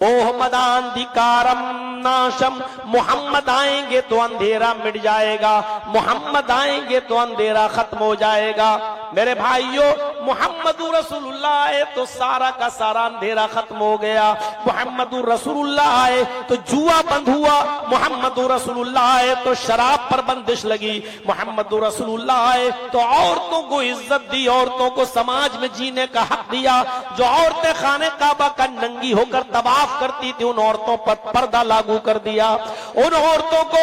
ओहमदांधिकारम नाशम, मोहम्मद आएंगे तो अंधेरा मिट जाएगा, मोहम्मद आएंगे तो अंधेरा खत्म हो जाएगा। मेरे भाइयों, मोहम्मदुर रसूलुल्लाह आए तो सारा का सारा अंधेरा खत्म हो गया। मोहम्मदुर रसूलुल्लाह आए तो जुआ बंद हुआ, मोहम्मदुर रसूलुल्लाह आए तो शराब पर बंदिश लगी, मोहम्मदुर रसूलुल्लाह आए तो औरतों को इज्जत दी, औरतों को समाज में जीने का हक दिया। जो औरतें खाने काबा का नंगी होकर तवाफ करती थी, उन औरतों पर पर्दा लागू कर दिया। उन औरतों को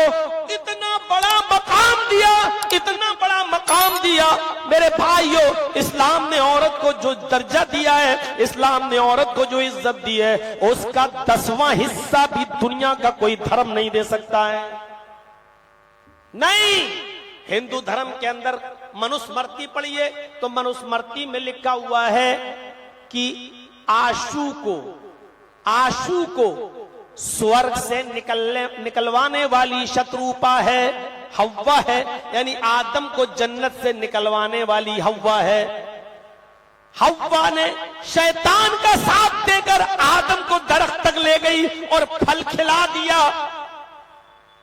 इतना बड़ा मकाम दिया, इतना बड़ा मकाम दिया। मेरे भाइयों, इस्लाम ने औरत को जो दर्जा दिया है, इस्लाम ने औरत को जो इज्जत दी है, उसका 10वां हिस्सा भी दुनिया का कोई धर्म नहीं दे सकता है। नहीं, हिंदू धर्म के अंदर मनुस्मृति पढ़िए तो मनुस्मृति में लिखा हुआ है कि आशु को स्वर्ग से निकलवाने वाली शत्रुपा है, हव्वा है, यानी आदम को जन्नत से निकलवाने वाली हव्वा है। हव्वा ने शैतान का साथ देकर आदम को दरख्त तक ले गई और फल खिला दिया।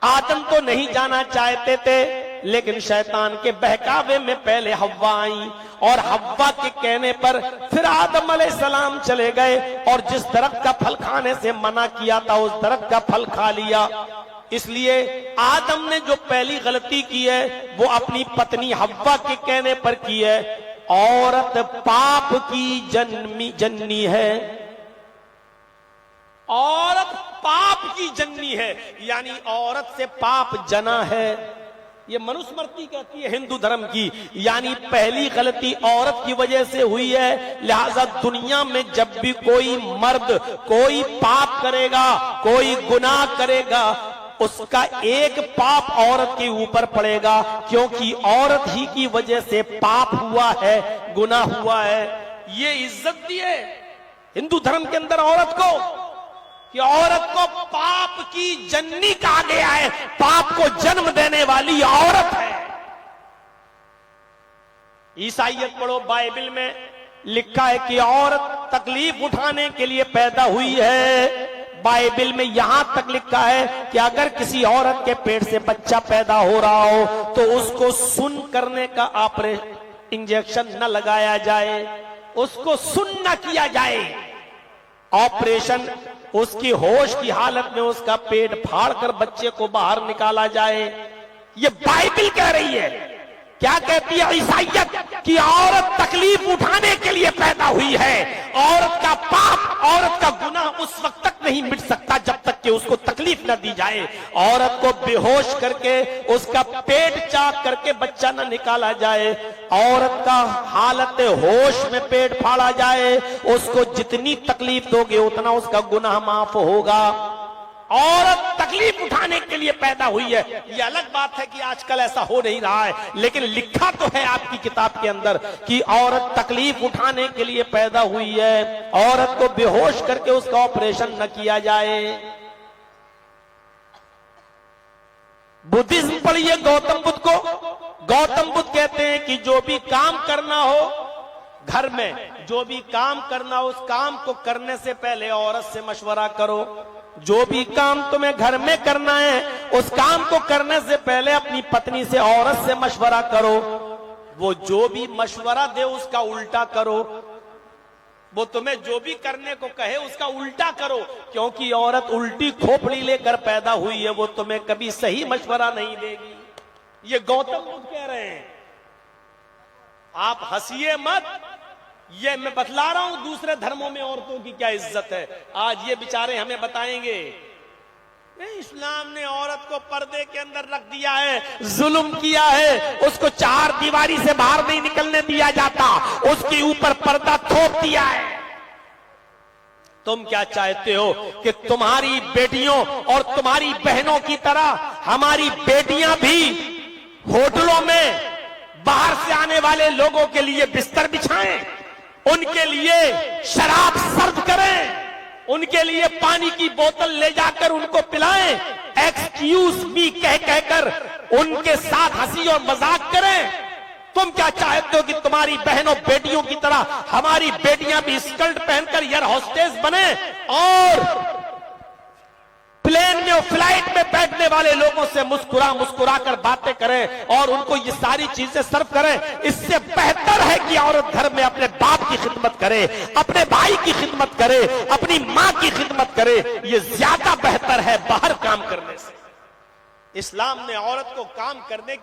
आदम तो नहीं जाना चाहते थे, लेकिन शैतान के बहकावे में पहले हव्वा आई और हव्वा के कहने पर फिर आदम अलैहिस्सलाम चले गए और जिस दरख्त का फल खाने से मना किया था, उस दरख्त का फल खा लिया। इसलिए आदम ने जो पहली गलती की है, वो अपनी पत्नी हव्वा के कहने पर की है। औरत पाप की जननी है, औरत पाप की जननी है, यानी औरत से पाप जना है। ये मनुस्मृति कहती है हिंदू धर्म की, यानी पहली गलती औरत की वजह से हुई है। लिहाजा दुनिया में जब भी कोई मर्द कोई पाप करेगा, कोई गुनाह करेगा, उसका एक पाप औरत के ऊपर पड़ेगा, क्योंकि औरत ही की वजह से पाप हुआ है, गुनाह हुआ है। ये इज्जत दी है हिंदू धर्म के अंदर औरत को, कि औरत को पाप की जननी कहा गया है, पाप को जन्म देने वाली औरत है। ईसाइयत पढ़ो, बाइबल में लिखा है कि औरत तकलीफ उठाने के लिए पैदा हुई है। बाइबल में यहां तक लिखा है कि अगर किसी औरत के पेट से बच्चा पैदा हो रहा हो तो उसको सुन्न करने का इंजेक्शन न लगाया जाए, उसको सुन्न न किया जाए। ऑपरेशन, उसकी होश की हालत में उसका पेट फाड़कर बच्चे को बाहर निकाला जाए। ये बाइबल कह रही है। क्या कहती है ईसाइयत? कि औरत तकलीफ उठाने के लिए पैदा हुई है। औरत का पाप, औरत का गुनाह उस वक्त तक नहीं मिट सकता जब तक कि उसको तकलीफ न दी जाए। औरत को बेहोश करके उसका पेट चाक करके बच्चा न निकाला जाए, औरत का हालत होश में पेट फाड़ा जाए, उसको जितनी तकलीफ दोगे उतना उसका गुनाह माफ होगा। औरत तकलीफ उठाने के लिए पैदा हुई है। ये अलग बात है कि आजकल ऐसा हो नहीं रहा है, लेकिन लिखा तो है आपकी किताब के अंदर कि औरत तकलीफ उठाने के लिए पैदा हुई है। औरत को बेहोश करके उसका ऑपरेशन न किया जाए। बुद्धिज्म पढ़िए गौतम बुद्ध को। गौतम बुद्ध कहते हैं कि जो भी काम करना हो घर में, जो भी काम करना हो, उस काम को करने से पहले औरत से मशवरा करो। जो भी काम तुम्हें घर में करना है, उस काम को करने से पहले अपनी पत्नी से, औरत से मशवरा करो। वो जो भी मशवरा दे उसका उल्टा करो। वो तुम्हें जो भी करने को कहे उसका उल्टा करो, क्योंकि औरत उल्टी खोपड़ी लेकर पैदा हुई है, वो तुम्हें कभी सही मशवरा नहीं देगी। ये गौतम बुद्ध कह रहे हैं। आप हंसिए मत, ये मैं बतला रहा हूं दूसरे धर्मों में औरतों की क्या इज्जत है। आज ये बेचारे हमें बताएंगे इस्लाम ने औरत को पर्दे के अंदर रख दिया है, जुल्म किया है, उसको 4 दीवारी से बाहर नहीं निकलने दिया जाता, उसके ऊपर पर्दा थोप दिया है। तुम क्या चाहते हो कि तुम्हारी बेटियों और तुम्हारी बहनों की तरह हमारी बेटियां भी होटलों में बाहर से आने वाले लोगों के लिए बिस्तर बिछाएं, उनके लिए शराब सर्व करें, उनके लिए पानी की बोतल ले जाकर उनको पिलाएं, एक्सक्यूज मी कह कहकर उनके साथ हंसी और मजाक करें? तुम क्या चाहते हो कि तुम्हारी बहनों बेटियों की तरह हमारी बेटियां भी स्कर्ट पहनकर एयर होस्टेस बने और बैठने वाले लोगों से मुस्कुरा मुस्कुरा कर बातें करें और उनको ये सारी चीजें सर्व करें। इससे बेहतर है कि औरत घर में अपने बाप की खिदमत करे, अपने भाई की खिदमत करे, अपनी माँ की खिदमत करे। ये ज्यादा बेहतर है बाहर काम करने से। इस्लाम ने औरत को काम करने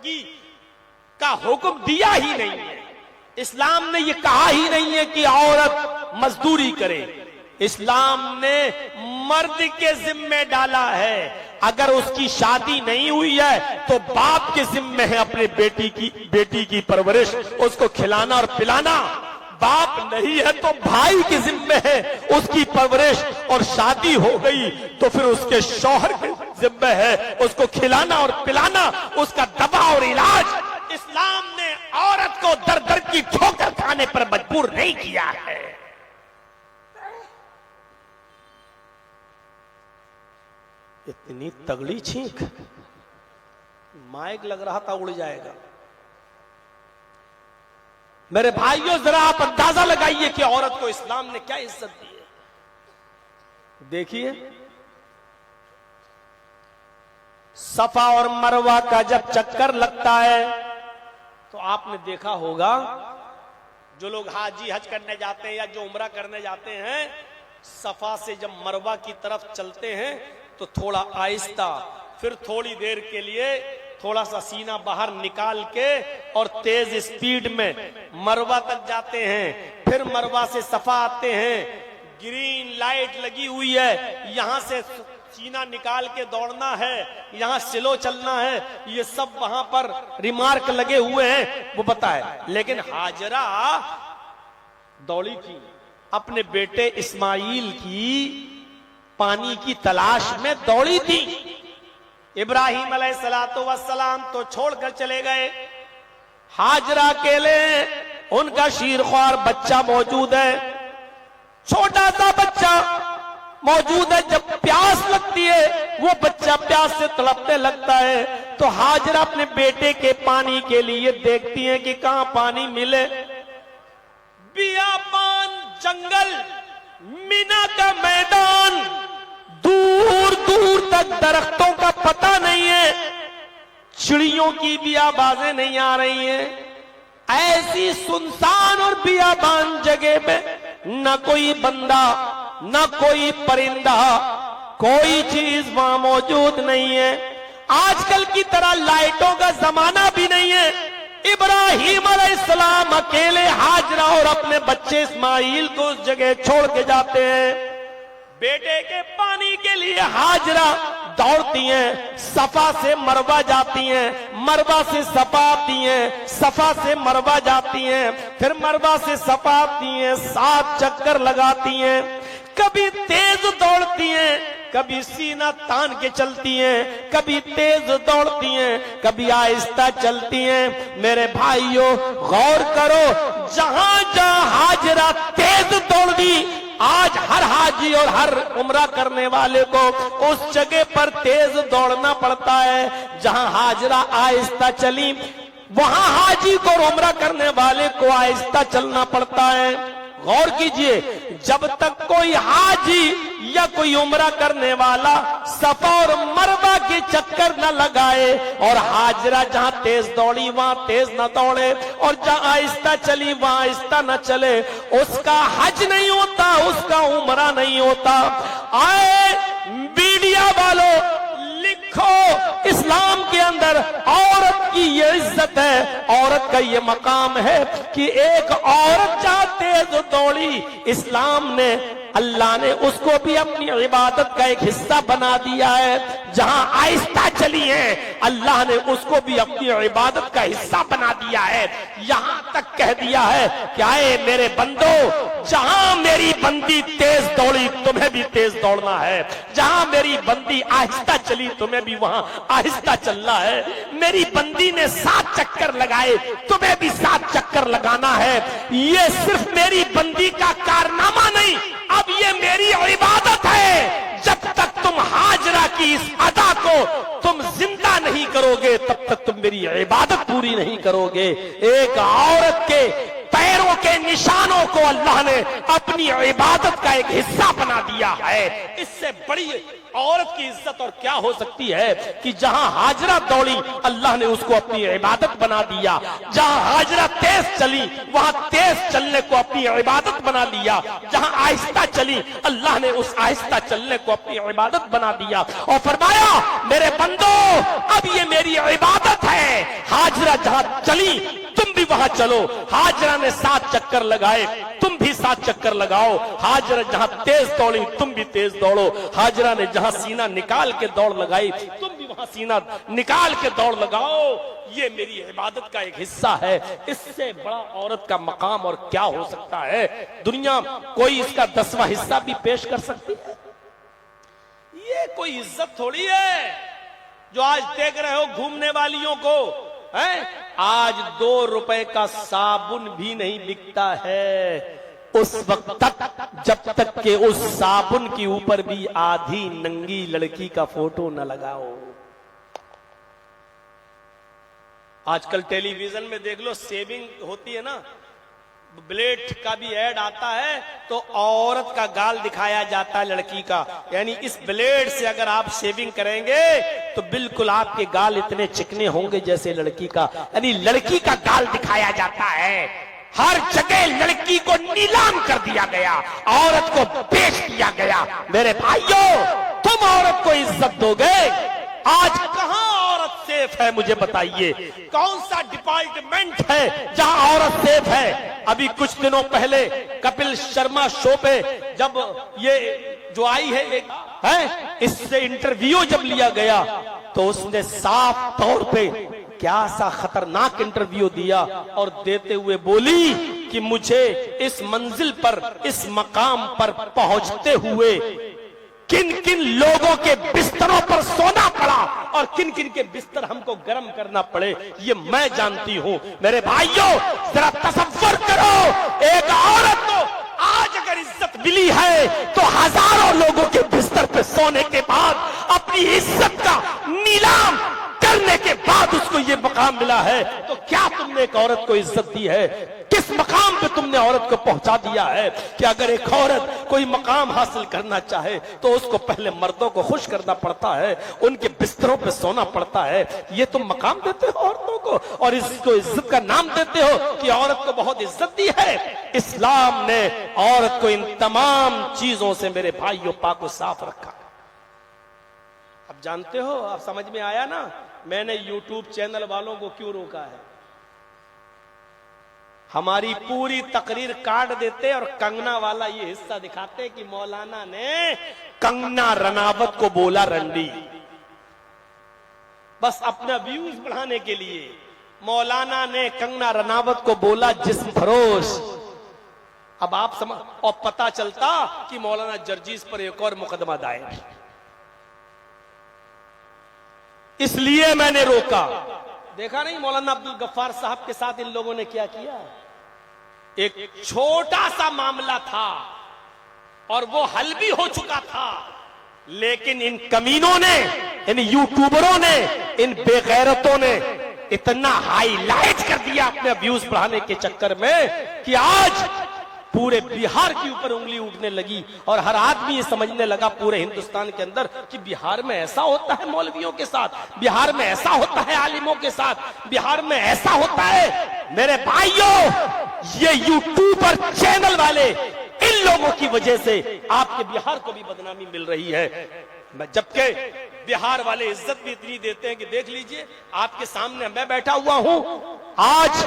का हुक्म दिया ही नहीं है। इस्लाम ने यह कहा ही नहीं है कि औरत मजदूरी करे। इस्लाम ने मर्द के जिम्मे डाला है, अगर उसकी शादी नहीं हुई है तो बाप के जिम्मे है अपने बेटी की परवरिश, उसको खिलाना और पिलाना। बाप नहीं है तो भाई के जिम्मे है उसकी परवरिश, और शादी हो गई तो फिर उसके शौहर के जिम्मे है उसको खिलाना और पिलाना, उसका दवा और इलाज। इस्लाम ने औरत को दर दर की ठोकर खाने पर मजबूर नहीं किया है। इतनी तगड़ी छींक, माइक लग रहा था उड़ जाएगा। मेरे भाइयों, जरा आप अंदाजा लगाइए कि औरत को इस्लाम ने क्या इज्जत दी है। देखिए, सफा और मरवा का जब चक्कर लगता है तो आपने देखा होगा, जो लोग हाजी हज करने जाते हैं या जो उम्रा करने जाते हैं, सफा से जब मरवा की तरफ चलते हैं तो थोड़ा आहिस्ता, फिर थोड़ी देर के लिए थोड़ा सा सीना बाहर निकाल के और तेज स्पीड में मरवा तक जाते हैं। फिर मरवा से सफा आते हैं, ग्रीन लाइट लगी हुई है, यहां से सीना निकाल के दौड़ना है, यहां स्लो चलना है, ये सब वहां पर रिमार्क लगे हुए हैं, वो पता है। लेकिन हाजरा दौड़ी थी अपने बेटे इस्माइल की पानी की तलाश में दौड़ी थी। इब्राहिम अलैहिस्सलातु वस्सलाम तो छोड़कर चले गए, हाजरा अकेले, उनका शीरख्वार बच्चा मौजूद है, छोटा सा बच्चा मौजूद है। जब प्यास लगती है, वो बच्चा प्यास से तड़पने लगता है, तो हाजरा अपने बेटे के पानी के लिए देखती हैं कि कहां पानी मिले। बियाबान, जंगल, मीना का मैदान, दूर दूर तक दरख्तों का पता नहीं है, चिड़ियों की भी आवाजें नहीं आ रही हैं। ऐसी सुनसान और बियाबान जगह में न कोई बंदा, न कोई परिंदा, कोई चीज वहां मौजूद नहीं है। आजकल की तरह लाइटों का जमाना भी नहीं है। इब्राहिम अलैहिस्सलाम अकेले हाजरा और अपने बच्चे इस्माइल को उस जगह छोड़ के जाते हैं। बेटे के पानी के लिए हाजरा दौड़ती हैं, सफा से मरवा जाती हैं, मरवा से सफा आती हैं, सफा से मरवा जाती हैं, फिर मरवा से सफा आती हैं, 7 चक्कर लगाती हैं। कभी तेज दौड़ती हैं, कभी सीना तान के चलती हैं, कभी तेज दौड़ती हैं, कभी आहिस्ता चलती हैं। मेरे भाइयों, गौर करो, जहां जहां हाजरा तेज दौड़ी, आज हर हाजी और हर उम्रा करने वाले को उस जगह पर तेज दौड़ना पड़ता है। जहां हाजरा आहिस्ता चली, वहां हाजी को और उम्रा करने वाले को आहिस्ता चलना पड़ता है। गौर कीजिए, जब तक कोई हाजी या कोई उम्रा करने वाला सफा और मरवा के चक्कर न लगाए, और हाजरा जहां तेज दौड़ी वहां तेज न दौड़े, और जहां आहिस्ता चली वहां आहिस्ता न चले, उसका हज नहीं होता, उसका उम्रा नहीं होता। आए मीडिया वालों, लिखो, इस्लाम के अंदर औरत की ये इज्जत है, औरत का ये मकाम है कि एक औरत जहां तेज दौड़ी, इस्लाम ने, अल्लाह ने उसको भी अपनी इबादत का एक हिस्सा बना दिया है। जहां आहिस्ता चली है, अल्लाह ने उसको भी अपनी इबादत का हिस्सा बना दिया है। यहां तक कह दिया है कि आए मेरे बंदो, जहां मेरी बंदी तेज दौड़ी, तुम्हें भी तेज दौड़ना है। जहां मेरी बंदी आहिस्ता चली, तुम्हें भी वहां आहिस्ता चलना है। मेरी बंदी ने 7 चक्कर लगाए, तुम्हें भी 7 चक्कर लगाना है। ये सिर्फ मेरी बंदी का कारनामा नहीं, अब ये मेरी इबादत है। जब तक तुम हाजरा की इस अदा को तुम जिंदा नहीं करोगे, तब तक तुम मेरी इबादत पूरी नहीं करोगे। एक औरत के पैरों के निशानों को अल्लाह ने अपनी इबादत का एक हिस्सा बना दिया है। इससे बड़ी औरत की इज्जत और क्या हो सकती है कि जहां हाजरा दौड़ी अल्लाह ने उसको अपनी इबादत बना दिया। जहां हाजरा तेज चली वहां तेज चलने को अपनी इबादत बना लिया। जहां आहिस्ता चली अल्लाह ने उस आहिस्ता चलने को अपनी इबादत बना दिया और फरमाया मेरे बंदो अब ये मेरी इबादत है। हाजरा जहां चली तुम भी वहां चलो। हाजरा ने 7 चक्कर लगाए, तुम भी 7 चक्कर लगाओ। हाजरा जहां तेज दौड़ी तुम भी तेज दौड़ो। हाजरा ने जहां सीना निकाल के दौड़ लगाई तुम भी वहां सीना निकाल के दौड़ लगाओ। ये मेरी इबादत का एक हिस्सा है। इससे बड़ा औरत का मकाम और क्या हो सकता है? दुनिया कोई इसका 10वां हिस्सा भी पेश कर सकती है? ये कोई इज्जत थोड़ी है जो आज देख रहे हो घूमने वालियों को है। आज 2 रुपए का साबुन भी नहीं बिकता है उस वक्त तक जब तक के उस साबुन के ऊपर भी आधी नंगी लड़की का फोटो न लगाओ। आजकल टेलीविजन में देख लो, सेविंग होती है ना, ब्लेड का भी ऐड आता है तो औरत का गाल दिखाया जाता है लड़की का। यानी इस ब्लेड से अगर आप शेविंग करेंगे तो बिल्कुल आपके गाल इतने चिकने होंगे जैसे लड़की का। यानी लड़की का गाल दिखाया जाता है। हर जगह लड़की को नीलाम कर दिया गया, औरत को बेच दिया गया। मेरे भाइयों, तुम औरत को इज्जत दोगे? आज कहां औरत सेफ है मुझे बताइए? कौन सा डिपार्टमेंट है जहां औरत सेफ है? अभी कुछ दिनों पहले कपिल शर्मा शो पे जब ये जो आई है इससे इंटरव्यू जब लिया गया तो उसने साफ तौर पे क्या सा खतरनाक इंटरव्यू दिया और देते हुए बोली कि मुझे इस मंजिल पर, इस मकाम पर पहुंचते हुए किन किन लोगों के बिस्तरों पर सोना पड़ा और किन किन के बिस्तर हमको गर्म करना पड़े ये मैं जानती हूं। मेरे भाइयों, जरा तसव्वुर करो, एक औरत को आज अगर इज्जत मिली है तो हजारों लोगों के बिस्तर पे सोने के बाद अपनी इज्जत का नीलाम करने के बाद उसको ये मकाम मिला है। तो क्या तुमने एक औरत को इज्जत दी है? किस मकाम पे तुमने औरत को पहुंचा दिया है कि अगर एक औरत कोई मकाम हासिल करना चाहे तो उसको पहले मर्दों को खुश करना पड़ता है, उनके बिस्तरों पे सोना पड़ता है। ये तुम मकाम देते हो औरतों को और इसको इज्जत का नाम देते हो कि औरत को बहुत इज्जत दी है। इस्लाम ने औरत को इन तमाम चीजों से मेरे भाइयों पाक साफ रखा। अब जानते हो, आप समझ में आया ना मैंने यूट्यूब चैनल वालों को क्यों रोका है? हमारी पूरी तकरीर काट देते और कंगना वाला ये हिस्सा दिखाते कि मौलाना ने कंगना रनावत को बोला रंडी। बस अपना व्यूज बढ़ाने के लिए मौलाना ने कंगना रनावत को बोला जिस्म फरोश। अब आप समझ, और पता चलता कि मौलाना जर्जीस पर एक और मुकदमा दायर। इसलिए मैंने रोका। देखा नहीं मौलाना अब्दुल गफ्फार साहब के साथ इन लोगों ने क्या किया? एक छोटा सा मामला था और वो हल भी हो चुका था, लेकिन इन कमीनों ने, इन यूट्यूबरों ने, इन बेगैरतों ने इतना हाईलाइट कर दिया अपने व्यूज बढ़ाने के चक्कर में कि आज पूरे बिहार के ऊपर उंगली उठने लगी और हर आदमी ये समझने लगा पूरे हिंदुस्तान के अंदर कि बिहार में ऐसा होता है मौलवियों के साथ, बिहार में ऐसा होता है आलिमों के साथ, बिहार में ऐसा होता है। मेरे भाइयों, ये यूट्यूबर चैनल वाले इन लोगों की वजह से आपके बिहार को भी बदनामी मिल रही है। जबकि बिहार वाले इज्जत भी इतनी देते हैं कि देख लीजिए आपके सामने मैं बैठा हुआ हूं, आज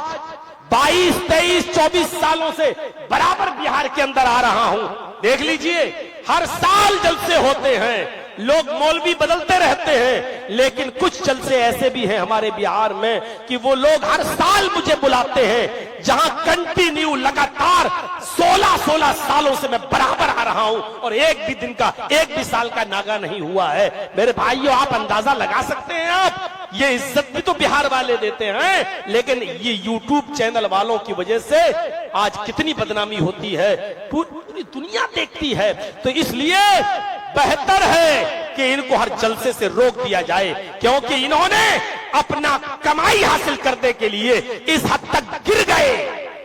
22, 23, 24 सालों से बराबर बिहार के अंदर आ रहा हूं। देख लीजिए हर साल जलसे होते हैं, लोग मौलवी बदलते रहते हैं, लेकिन कुछ जलसे ऐसे भी हैं हमारे बिहार में कि वो लोग हर साल मुझे बुलाते हैं, जहां कंटिन्यू लगातार 16 सालों से मैं बराबर आ रहा हूं और एक भी दिन का, एक भी साल का नागा नहीं हुआ है। मेरे भाइयों, आप अंदाजा लगा सकते हैं, आप ये इज्जत भी तो बिहार वाले देते हैं, लेकिन ये यूट्यूब चैनल वालों की वजह से आज कितनी बदनामी होती है, पूरी दुनिया देखती है। तो इसलिए बेहतर है कि इनको हर जलसे से रोक दिया जाए, क्योंकि इन्होंने अपना कमाई हासिल करने के लिए इस हद तक गिर गए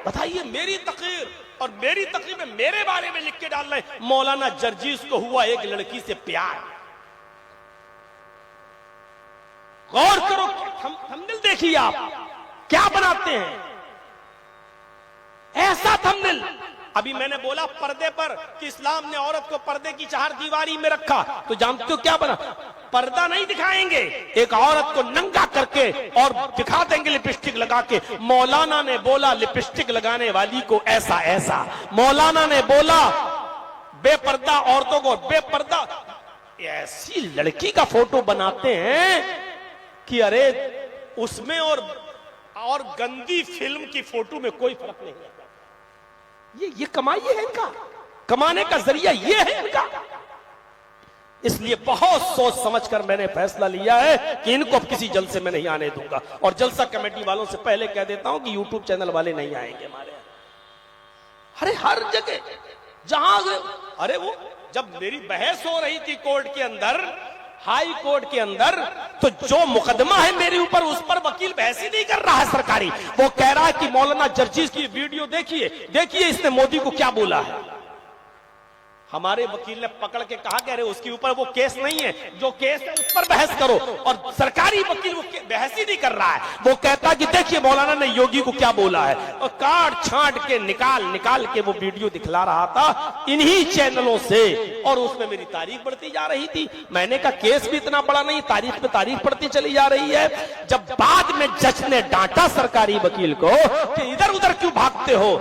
बताइए, मेरी तकरीर और मेरी तकरीर में मेरे बारे में लिख के डाल रहे हैं मौलाना जर्जीस को हुआ एक लड़की से प्यार। गौर करो, थंबनेल देखिए आप क्या बनाते हैं, ऐसा थंबनेल। अभी मैंने बोला पर्दे पर कि इस्लाम ने औरत को पर्दे की चार दीवारी में रखा, तो जानते हो क्या बना? पर्दा नहीं दिखाएंगे, एक औरत को नंगा करके और दिखा देंगे लिपस्टिक लगा के। मौलाना ने बोला लिपस्टिक लगाने वाली को ऐसा ऐसा, मौलाना ने बोला बेपर्दा औरतों को बेपर्दा। ऐसी लड़की का फोटो बनाते हैं कि अरे उसमें और गंदी फिल्म की फोटो में कोई फर्क नहीं है। ये कमाई है इनका, कमाने का जरिया ये है इनका। इसलिए बहुत सोच समझकर मैंने फैसला लिया है कि इनको अब किसी जलसे में नहीं आने दूंगा। और जलसा कमेटी वालों से पहले कह देता हूं कि यूट्यूब चैनल वाले नहीं आएंगे हमारे। अरे हर जगह जहां, अरे वो जब मेरी बहस हो रही थी कोर्ट के अंदर, हाई कोर्ट के अंदर, तो जो मुकदमा है मेरे ऊपर उस पर वकील बहस ही नहीं कर रहा है सरकारी। वो कह रहा है कि मौलाना जर्जीस की वीडियो देखिए, देखिए इसने मोदी को क्या बोला है। हमारे वकील ने पकड़ के कहा कि अरे उसके ऊपर वो केस नहीं है, जो केस है उस पर बहस करो। और सरकारी वकील वो बहस ही नहीं कर रहा है, वो कहता कि देखिए मौलाना ने योगी को क्या बोला है। और काट छांट के निकाल के वो वीडियो दिखला रहा था इन्हीं चैनलों से, और उसमें मेरी तारीफ बढ़ती जा रही थी। मैंने कहा केस भी इतना बड़ा नहीं, तारीफ पे तारीफ बढ़ती चली जा रही है। जब बाद में जज ने डांटा सरकारी वकील को कि इधर उधर क्यों भागते हो,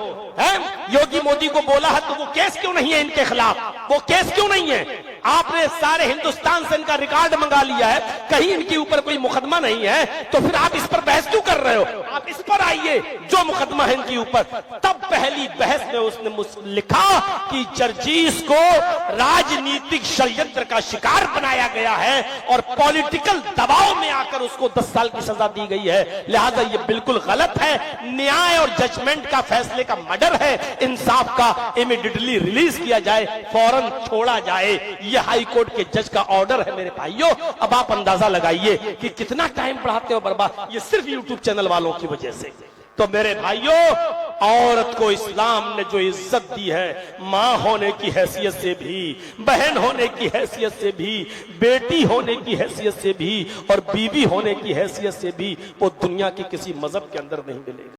योगी मोदी को बोला है तो वो केस क्यों नहीं है इनके खिलाफ, वो केस क्यों नहीं है? आपने सारे हिंदुस्तान से इनका रिकॉर्ड मंगा लिया है, कहीं इनके ऊपर कोई मुकदमा नहीं है, तो फिर आप इस पर बहस क्यों कर रहे हो? आप इस पर आइए जो मुकदमा है इनके ऊपर। तब पहली बहस में उसने लिखा कि जर्जीस को राजनीतिक षड्यंत्र का शिकार बनाया गया है और पॉलिटिकल दबाव में आकर उसको 10 साल की सजा दी गई है, लिहाजा ये बिल्कुल गलत है। न्याय और जजमेंट का फैसले का मर्डर है, इंसाफ का इमीडिएटली रिलीज किया जाए, फौरन छोड़ा जाए। ये हाई कोर्ट के जज का ऑर्डर है मेरे भाइयों। अब आप अंदाजा लगाइए कि कितना टाइम बढ़ाते हो बर्बाद, ये सिर्फ यूट्यूब चैनल वालों की वजह से। तो मेरे भाइयों, औरत को इस्लाम ने जो इज्जत दी है, मां होने की हैसियत से भी, बहन होने की हैसियत से भी, बेटी होने की हैसियत से भी और बीवी होने की हैसियत से भी, वो दुनिया के किसी मजहब के अंदर नहीं मिलेगी।